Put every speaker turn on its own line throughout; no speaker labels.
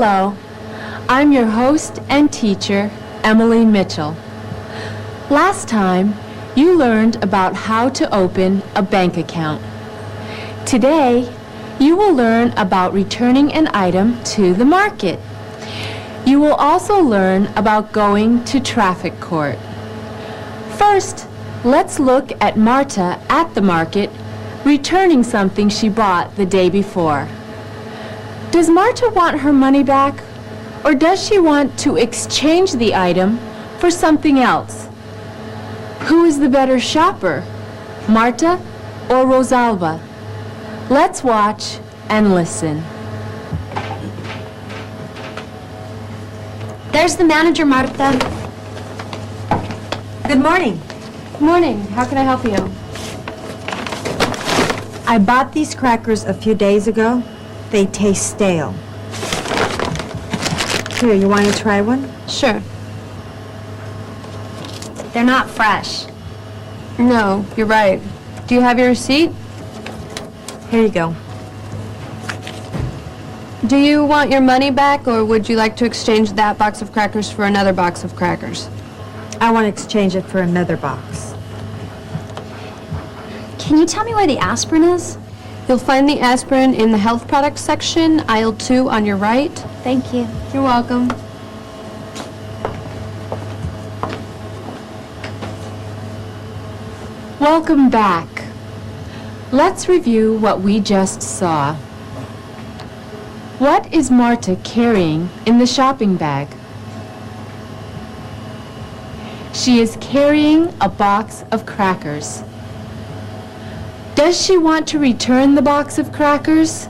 Hello, I'm your host and teacher, Emily Mitchell. Last time, you learned about how to open a bank account. Today, you will learn about returning an item to the market. You will also learn about going to traffic court. First, let's look at Marta at the market returning something she bought the day before. Does Marta want her money back, or does she want to exchange the item for something else? Who is the better shopper, Marta or Rosalba? Let's watch and listen.
There's the manager, Marta. Good morning.
Good morning. How can I help you?
I bought these crackers a few days ago. They taste stale. Here, you want to try one?
Sure.
They're not fresh.
No, you're right. Do you have your receipt?
Here you go.
Do you want your money back, or would you like to exchange that box of crackers for another box of crackers?
I want to exchange it for another box.
Can you tell me where the aspirin is?
You'll find the aspirin in the health products section, aisle 2 on your right.
Thank you.
You're welcome. Welcome back. Let's review what we just saw. What is Marta carrying in the shopping bag? She is carrying a box of crackers. Does she want to return the box of crackers?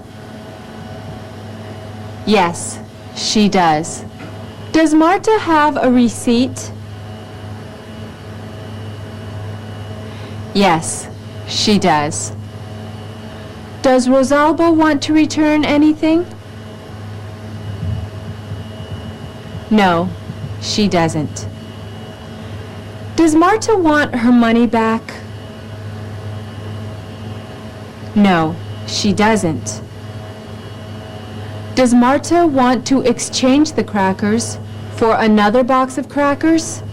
Yes, she does. Does Marta have a receipt? Yes, she does. Does Rosalba want to return anything? No, she doesn't. Does Marta want her money back? No, she doesn't. Does Marta want to exchange the crackers for another box of crackers?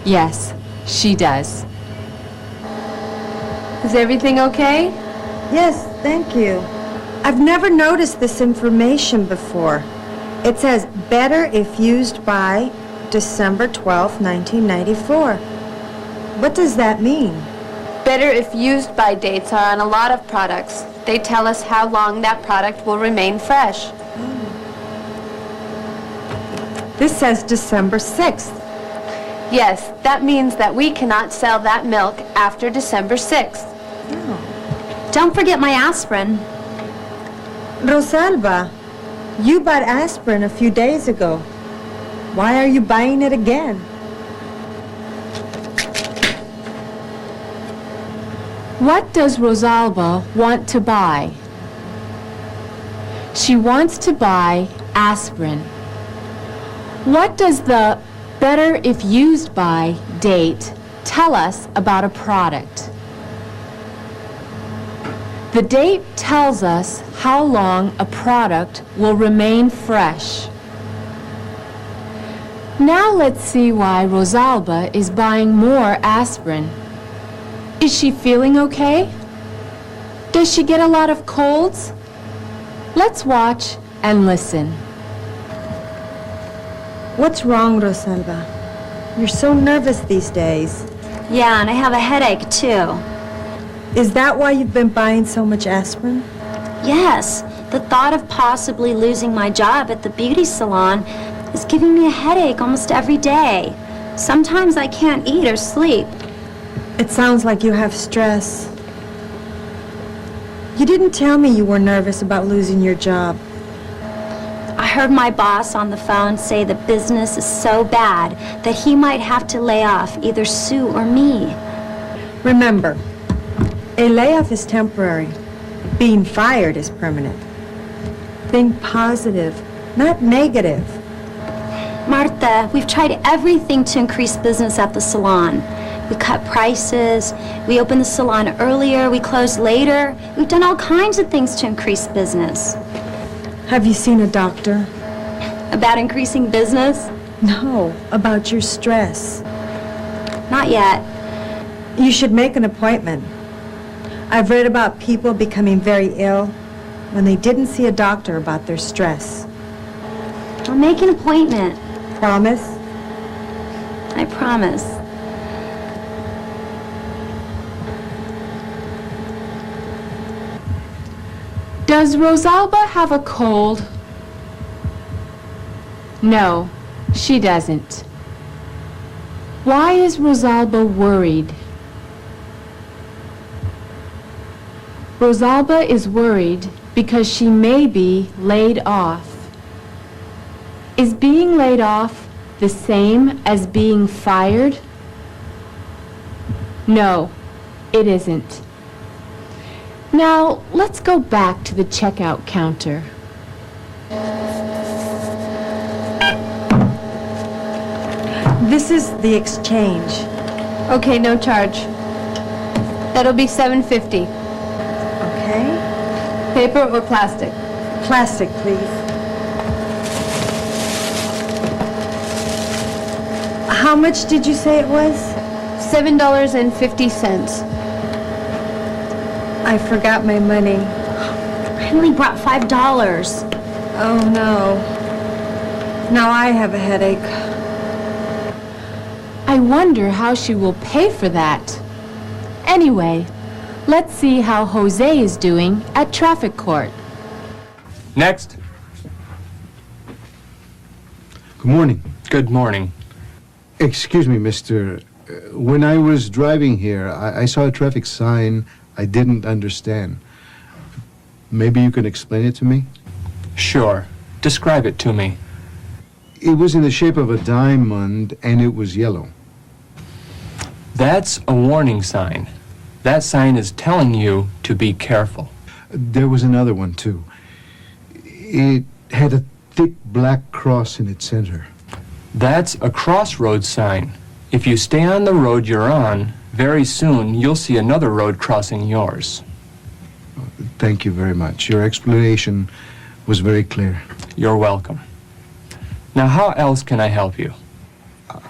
Yes, she does. Is everything okay?
Yes, thank you. I've never noticed this information before. It says, better if used by December 12, 1994. What does that mean?
Better if used by dates are on a lot of products. They tell us how long that product will remain fresh.
This says December 6th.
Yes, that means that we cannot sell that milk after December 6th.
Don't forget my aspirin.
Rosalba, you bought aspirin a few days ago. Why are you buying it again?
What does Rosalba want to buy? She wants to buy aspirin. What does the better if used by date tell us about a product? The date tells us how long a product will remain fresh. Now let's see why Rosalba is buying more aspirin. Is she feeling okay? Does she get a lot of colds? Let's watch and listen.
What's wrong, Rosalba? You're so nervous these days.
Yeah, and I have a headache, too.
Is that why you've been buying so much aspirin?
Yes, the thought of possibly losing my job at the beauty salon is giving me a headache almost every day. Sometimes I can't eat or sleep.
It sounds like you have stress. You didn't tell me you were nervous about losing your job.
I heard my boss on the phone say the business is so bad that he might have to lay off either Sue or me.
Remember, a layoff is temporary. Being fired is permanent. Think positive, not negative.
Marta, we've tried everything to increase business at the salon. We cut prices, we opened the salon earlier, we closed later. We've done all kinds of things to increase business.
Have you seen a doctor?
About increasing business?
No, about your stress.
Not yet.
You should make an appointment. I've read about people becoming very ill when they didn't see a doctor about their stress.
I'll make an appointment.
Promise?
I promise.
Does Rosalba have a cold? No, she doesn't. Why is Rosalba worried? Rosalba is worried because she may be laid off. Is being laid off the same as being fired? No, it isn't. Now, let's go back to the checkout counter.
This is the exchange.
Okay, no charge. That'll be $7.50.
Okay?
Paper or plastic?
Plastic, please. How much did you say it was?
$7.50.
I forgot my money.
I only brought $5.
Oh, no. Now I have a headache.
I wonder how she will pay for that. Anyway, let's see how Jose is doing at traffic court.
Next.
Good morning.
Good morning.
Excuse me, mister. When I was driving here, I saw a traffic sign I didn't understand. Maybe you can explain it to me?
Sure. Describe it to me.
It was in the shape of a diamond, and it was yellow.
That's a warning sign. That sign is telling you to be careful.
There was another one, too. It had a thick black cross in its center.
That's a crossroads sign. If you stay on the road you're on, very soon you'll see another road crossing yours.
Thank you very much. Your explanation was very clear.
You're welcome. Now, how else can I help you?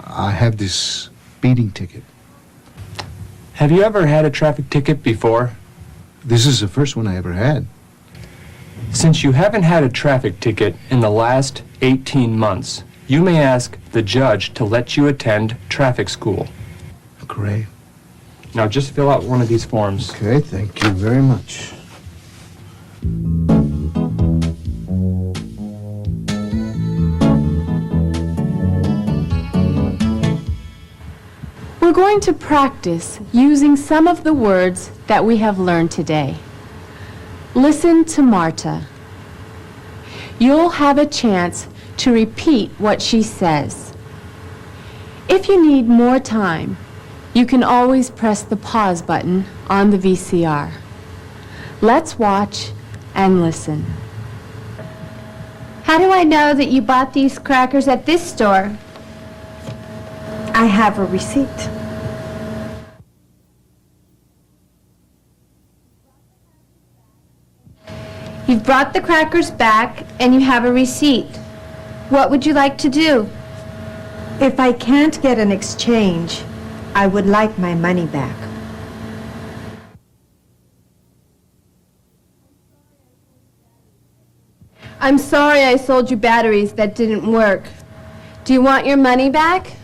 I have this speeding ticket.
Have you ever had a traffic ticket before?
This is the first one I ever had.
Since you haven't had a traffic ticket in the last 18 months, you may ask the judge to let you attend traffic school.
Great.
Now, just fill out one of these forms.
Okay, thank you very much.
We're going to practice using some of the words that we have learned today. Listen to Marta. You'll have a chance to repeat what she says. If you need more time, you can always press the pause button on the VCR. Let's watch and listen.
How do I know that you bought these crackers at this store?
I have a receipt.
You've brought the crackers back and you have a receipt. What would you like to do?
If I can't get an exchange, I would like my money back.
I'm sorry I sold you batteries that didn't work. Do you want your money back?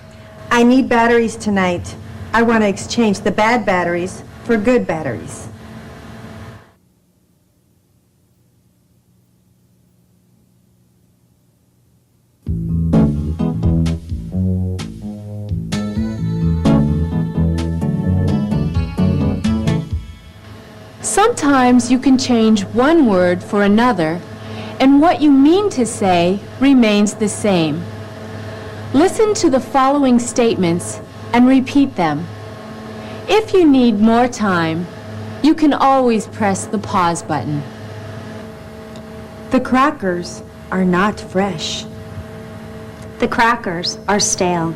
I need batteries tonight. I want to exchange the bad batteries for good batteries.
Sometimes you can change one word for another, and what you mean to say remains the same. Listen to the following statements and repeat them. If you need more time, you can always press the pause button.
The crackers are not fresh.
The crackers are stale.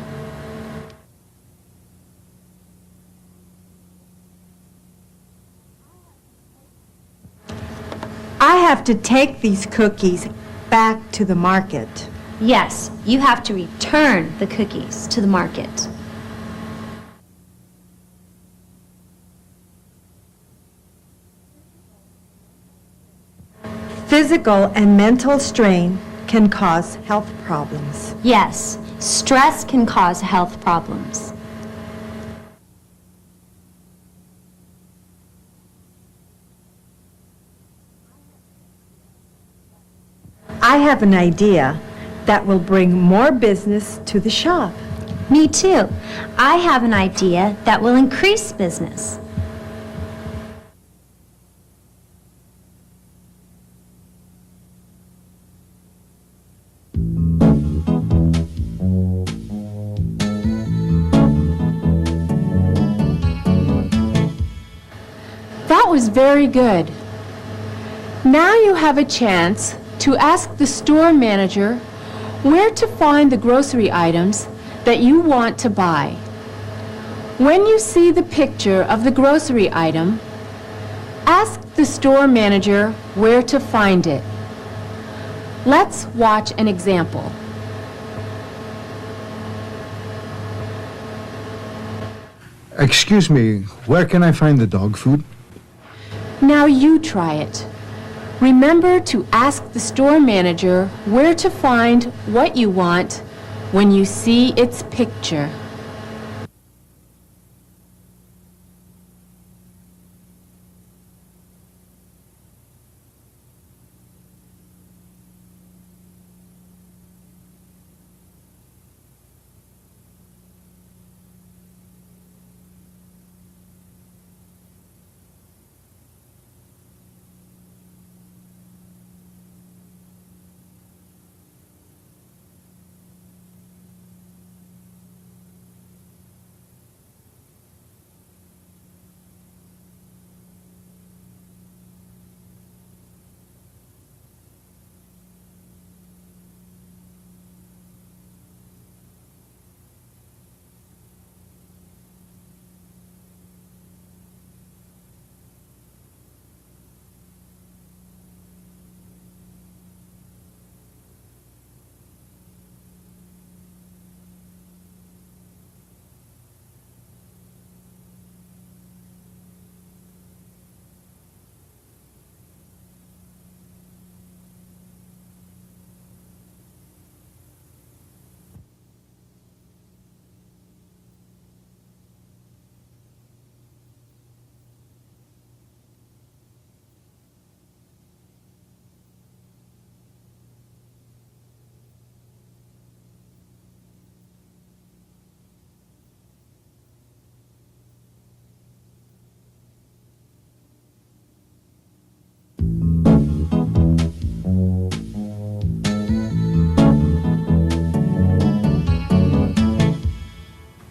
I have to take these cookies back to the market.
Yes, you have to return the cookies to the market.
Physical and mental strain can cause health problems.
Yes, stress can cause health problems.
I have an idea that will bring more business to the shop.
Me too. I have an idea that will increase business.
That was very good. Now you have a chance to ask the store manager where to find the grocery items that you want to buy. When you see the picture of the grocery item, ask the store manager where to find it. Let's watch an example.
Excuse me, where can I find the dog food?
Now you try it. Remember to ask the store manager where to find what you want when you see its picture.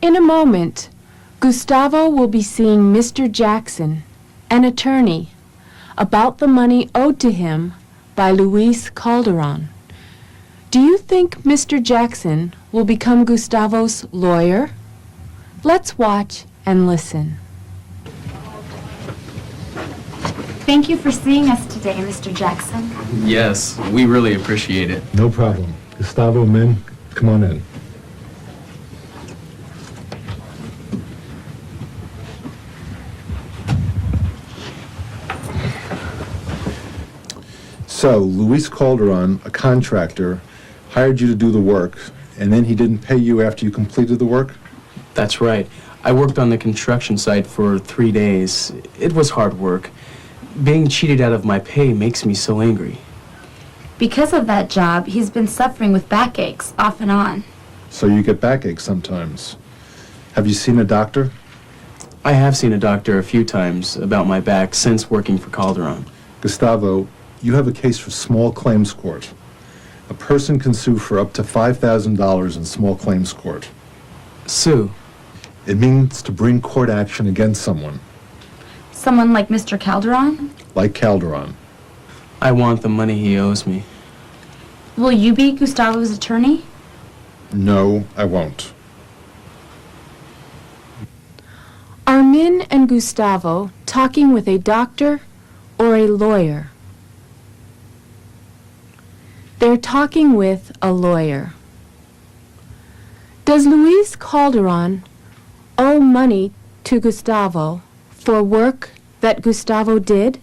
In a moment, Gustavo will be seeing Mr. Jackson, an attorney, about the money owed to him by Luis Calderon. Do you think Mr. Jackson will become Gustavo's lawyer? Let's watch and listen.
Thank you for seeing us today, Mr. Jackson.
Yes, we really appreciate it.
No problem. Gustavo, men, come on in. So, Luis Calderon, a contractor, hired you to do the work, and then he didn't pay you after you completed the work?
That's right. I worked on the construction site for 3 days. It was hard work. Being cheated out of my pay makes me so angry.
Because of that job, he's been suffering with backaches off and on.
So you get backache sometimes. Have you seen a doctor?
I have seen a doctor a few times about my back since working for Calderon.
Gustavo, you have a case for small claims court. A person can sue for up to $5,000 in small claims court.
Sue.
It means to bring court action against someone,
Someone like Mr. Calderon?
like Calderon.
I want the money he owes me.
Will you be Gustavo's attorney?
No, I won't.
Are Min and Gustavo talking with a doctor or a lawyer? They're talking with a lawyer. Does Luis Calderon owe money to Gustavo for work that Gustavo did?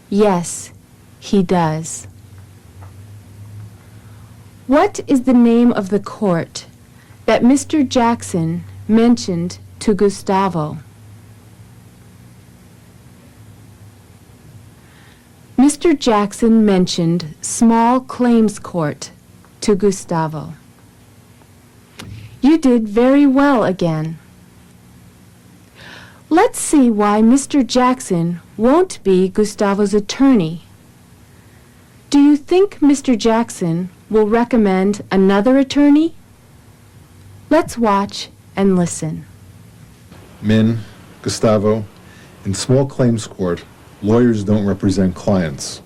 Yes, he does. What is the name of the court that Mr. Jackson mentioned to Gustavo? Mr. Jackson mentioned Small Claims Court to Gustavo. You did very well again. Let's see why Mr. Jackson won't be Gustavo's attorney. Do you think Mr. Jackson will recommend another attorney? Let's watch and listen.
Min, Gustavo, in small claims court, lawyers don't represent clients.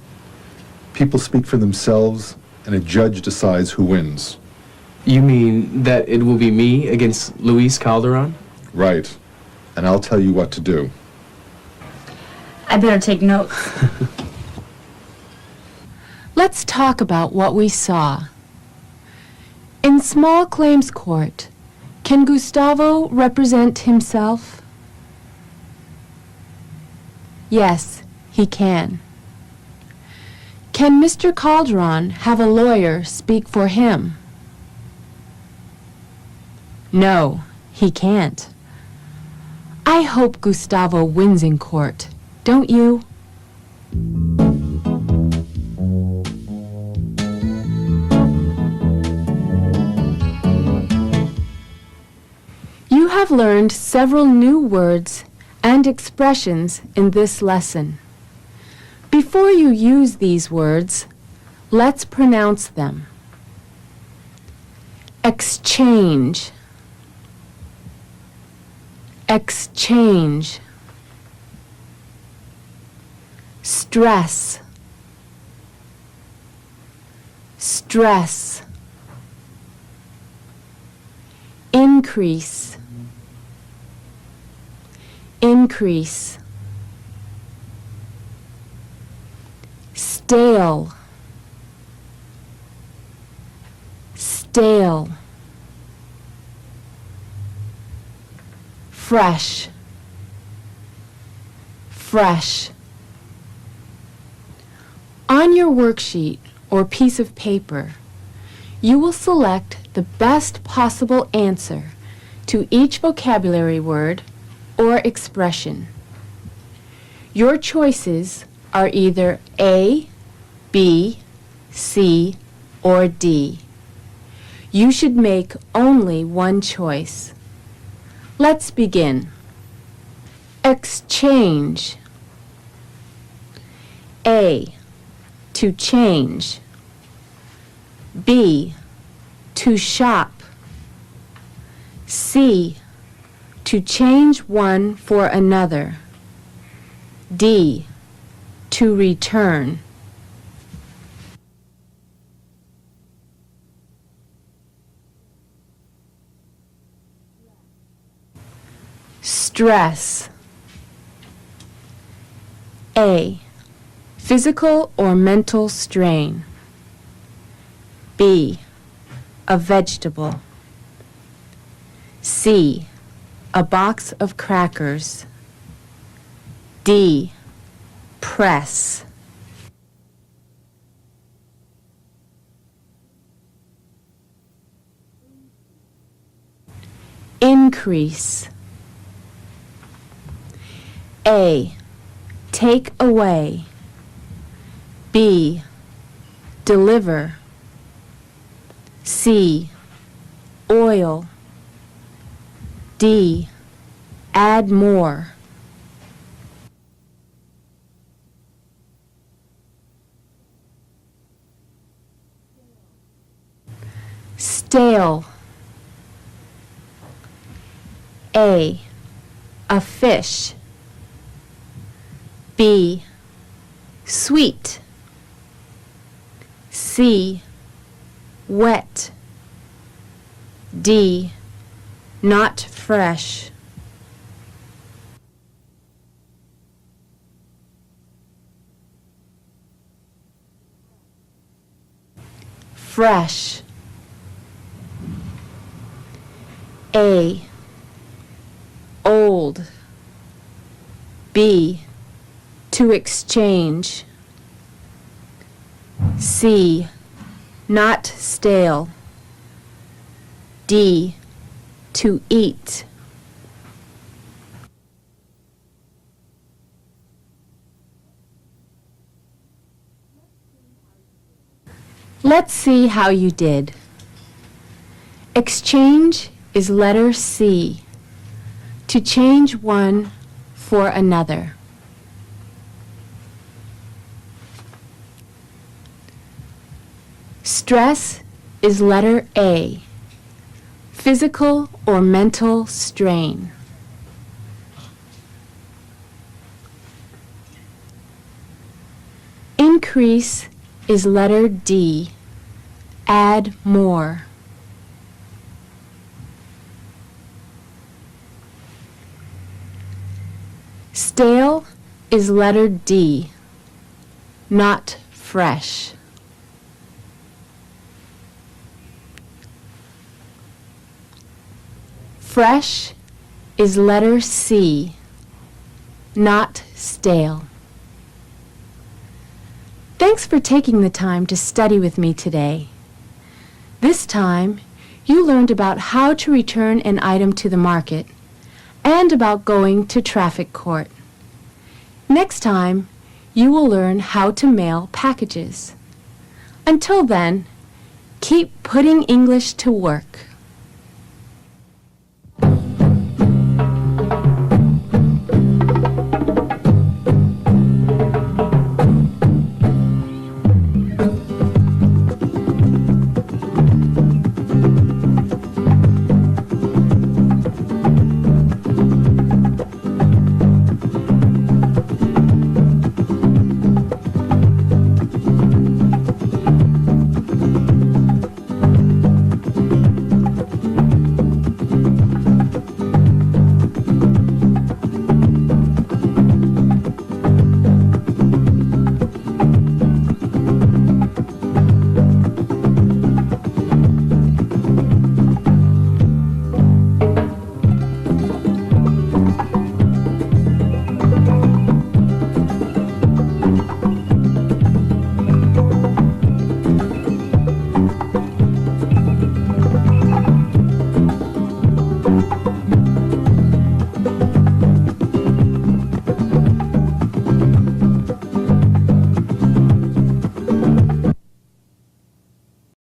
People speak for themselves, and a judge decides who wins.
You mean that it will be me against Luis Calderon?
Right. And I'll tell you what to do.
I better take notes.
Let's talk about what we saw. In small claims court, can Gustavo represent himself? Yes, he can. Can Mr. Calderon have a lawyer speak for him? No, he can't. I hope Gustavo wins in court, don't you? You have learned several new words and expressions in this lesson. Before you use these words, let's pronounce them. Exchange. Exchange. Stress. Stress. Increase. Increase. Stale. Stale. Fresh. Fresh. On your worksheet or piece of paper, you will select the best possible answer to each vocabulary word or expression. Your choices are either A, B, C, or D. You should make only one choice. Let's begin. Exchange. A, to change. B, to shop. C, to change one for another. D, to return. Stress. A, physical or mental strain. B, a vegetable. C, a box of crackers. D, press. Increase. A, take away. B, deliver. C, oil. D, add more. Stale. A, fish. B, sweet. C, wet. D, not fresh. fresh. A, old. B, to exchange. C, not stale. D, to eat. Let's see how you did. Exchange is letter C. To change one for another. Stress is letter A. Physical or mental strain. Increase is letter D. Add more. Stale is letter D. Not fresh. Fresh is letter C. Not stale. Thanks for taking the time to study with me today. This time, you learned about how to return an item to the market and about going to traffic court. Next time, you will learn how to mail packages. Until then, keep putting English to work.